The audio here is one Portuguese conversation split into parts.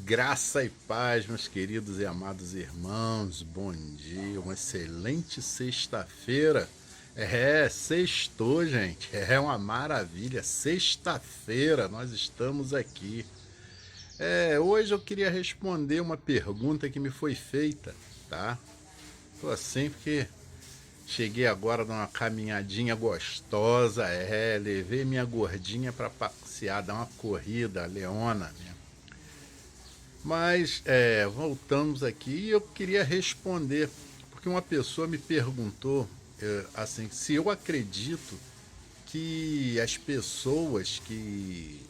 Graça e paz, meus queridos e amados irmãos, bom dia, uma excelente sexta-feira. Sextou, gente, é uma maravilha, sexta-feira nós estamos aqui. Hoje eu queria responder uma pergunta que me foi feita, tá? Tô assim porque cheguei agora numa caminhadinha gostosa, levei minha gordinha para passear, dar uma corrida, a Leona, né? Mas voltamos aqui e eu queria responder, porque uma pessoa me perguntou assim, se eu acredito que as pessoas que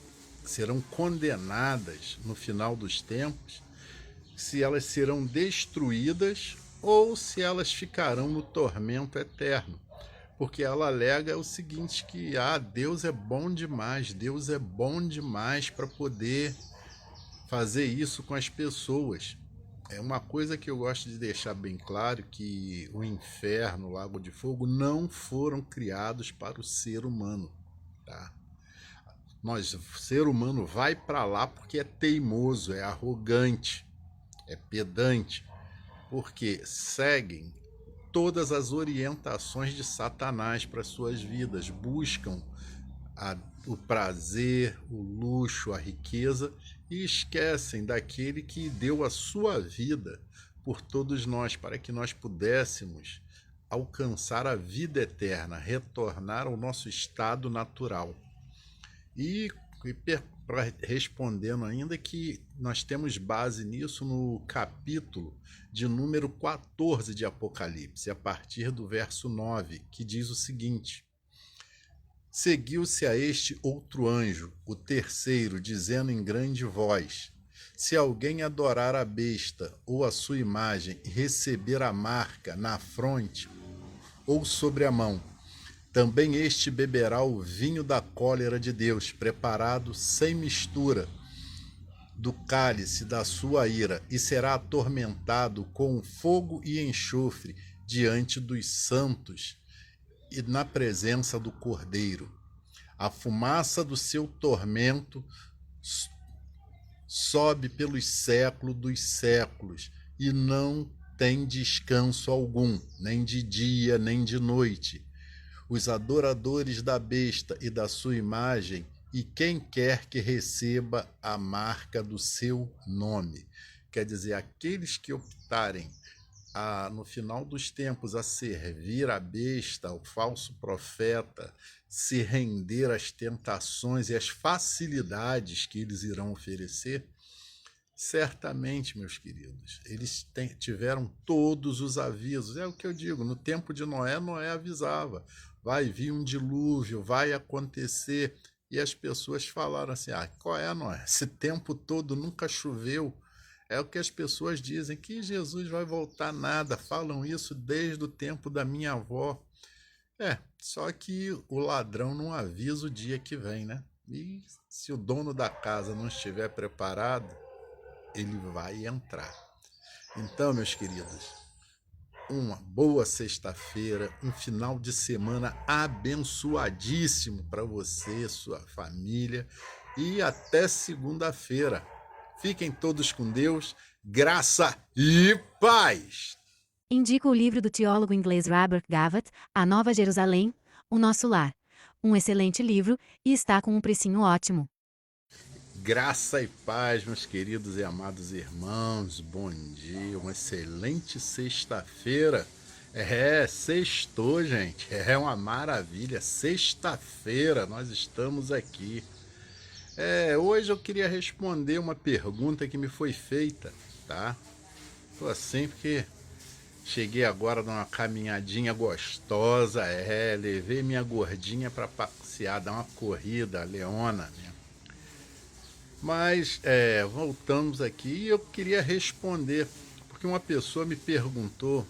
serão condenadas no final dos tempos, se elas serão destruídas ou se elas ficarão no tormento eterno. Porque ela alega o seguinte, que Deus é bom demais para poder fazer isso com as pessoas. É uma coisa que eu gosto de deixar bem claro, que o inferno, o lago de fogo, não foram criados para o ser humano, tá? O ser humano vai para lá porque é teimoso, é arrogante, é pedante, porque seguem todas as orientações de Satanás para suas vidas, buscam o prazer, o luxo, a riqueza e esquecem daquele que deu a sua vida por todos nós, para que nós pudéssemos alcançar a vida eterna, retornar ao nosso estado natural. E respondendo ainda, que nós temos base nisso no capítulo de número 14 de Apocalipse, a partir do verso 9, que diz o seguinte: Seguiu-se a este outro anjo, o terceiro, dizendo em grande voz: Se alguém adorar a besta ou a sua imagem e receber a marca na fronte ou sobre a mão, também este beberá o vinho da cólera de Deus, preparado sem mistura, do cálice da sua ira, e será atormentado com fogo e enxofre diante dos santos e na presença do Cordeiro. A fumaça do seu tormento sobe pelos séculos dos séculos e não tem descanso algum, nem de dia, nem de noite. Os adoradores da besta e da sua imagem, e quem quer que receba a marca do seu nome. Quer dizer, aqueles que optarem no final dos tempos a servir a besta, ao falso profeta, se render às tentações e às facilidades que eles irão oferecer, certamente, meus queridos, eles tiveram todos os avisos. É o que eu digo, no tempo de Noé, Noé avisava, vai vir um dilúvio, vai acontecer, e as pessoas falaram assim, qual é, Noé? Esse tempo todo nunca choveu. É o que as pessoas dizem, que Jesus vai voltar nada, falam isso desde o tempo da minha avó. Só que o ladrão não avisa o dia que vem, né? E se o dono da casa não estiver preparado, ele vai entrar. Então, meus queridos, uma boa sexta-feira, um final de semana abençoadíssimo para você, sua família, e até segunda-feira. Fiquem todos com Deus, graça e paz! Indico o livro do teólogo inglês Robert Gavatt, A Nova Jerusalém, O Nosso Lar. Um excelente livro e está com um precinho ótimo. Graça e paz, meus queridos e amados irmãos, bom dia, uma excelente sexta-feira. Sextou, gente, é uma maravilha, sexta-feira nós estamos aqui. Hoje eu queria responder uma pergunta que me foi feita, tá? Tô assim porque cheguei agora numa caminhadinha gostosa, levei minha gordinha para passear, dar uma corrida, a Leona, né? Mas voltamos aqui e eu queria responder, porque uma pessoa me perguntou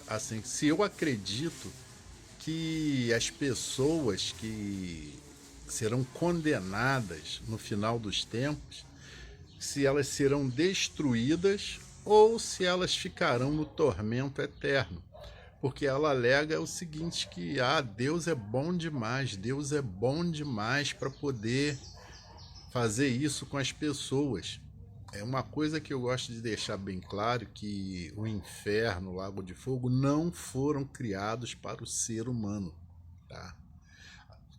assim, se eu acredito que as pessoas que serão condenadas no final dos tempos, se elas serão destruídas ou se elas ficarão no tormento eterno. Porque ela alega o seguinte, que Deus é bom demais para poder fazer isso com as pessoas. É uma coisa que eu gosto de deixar bem claro que o inferno, o lago de fogo, não foram criados para o ser humano, tá?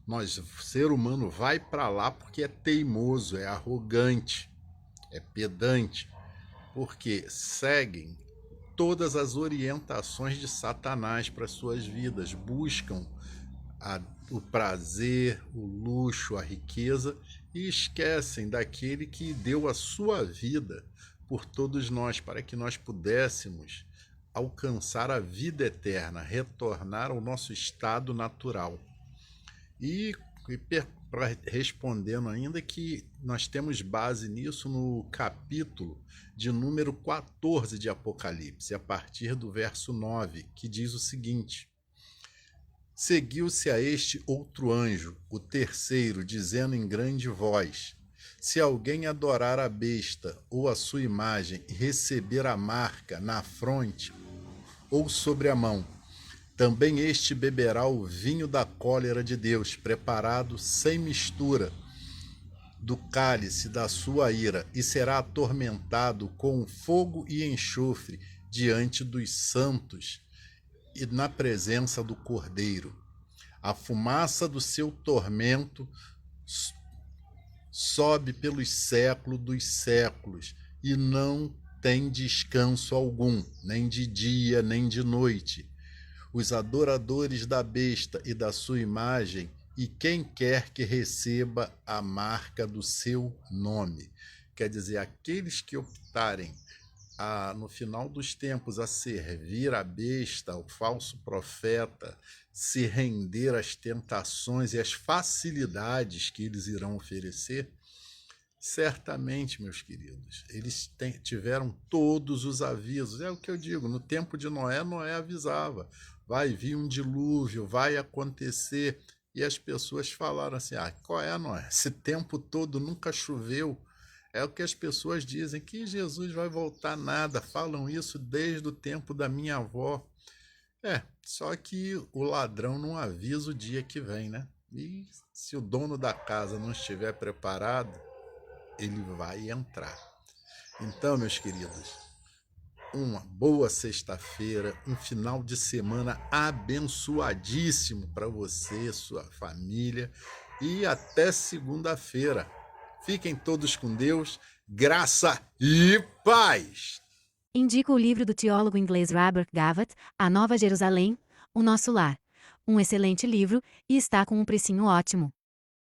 O ser humano vai para lá porque é teimoso, é arrogante, é pedante, porque seguem todas as orientações de Satanás para suas vidas, buscam o prazer, o luxo, a riqueza e esquecem daquele que deu a sua vida por todos nós, para que nós pudéssemos alcançar a vida eterna, retornar ao nosso estado natural. E, respondendo ainda que nós temos base nisso no capítulo de número 14 de Apocalipse, a partir do verso 9, que diz o seguinte: Seguiu-se a este outro anjo, o terceiro, dizendo em grande voz: Se alguém adorar a besta ou a sua imagem e receber a marca na fronte ou sobre a mão, também este beberá o vinho da cólera de Deus, preparado sem mistura, do cálice da sua ira, e será atormentado com fogo e enxofre diante dos santos e na presença do Cordeiro. A fumaça do seu tormento sobe pelos séculos dos séculos e não tem descanso algum, nem de dia, nem de noite. Os adoradores da besta e da sua imagem, e quem quer que receba a marca do seu nome. Quer dizer, aqueles que optarem no final dos tempos a servir a besta, ao falso profeta, se render às tentações e às facilidades que eles irão oferecer, certamente, meus queridos, eles tiveram todos os avisos. É o que eu digo, no tempo de Noé, Noé avisava, vai vir um dilúvio, vai acontecer, e as pessoas falaram assim, qual é, Noé? Esse tempo todo nunca choveu. É o que as pessoas dizem, que Jesus vai voltar nada, falam isso desde o tempo da minha avó. Só que o ladrão não avisa o dia que vem, né? E se o dono da casa não estiver preparado, ele vai entrar. Então, meus queridos, uma boa sexta-feira, um final de semana abençoadíssimo para você, sua família, e até segunda-feira. Fiquem todos com Deus, graça e paz! Indico o livro do teólogo inglês Robert Gavat, A Nova Jerusalém, O Nosso Lar. Um excelente livro e está com um precinho ótimo.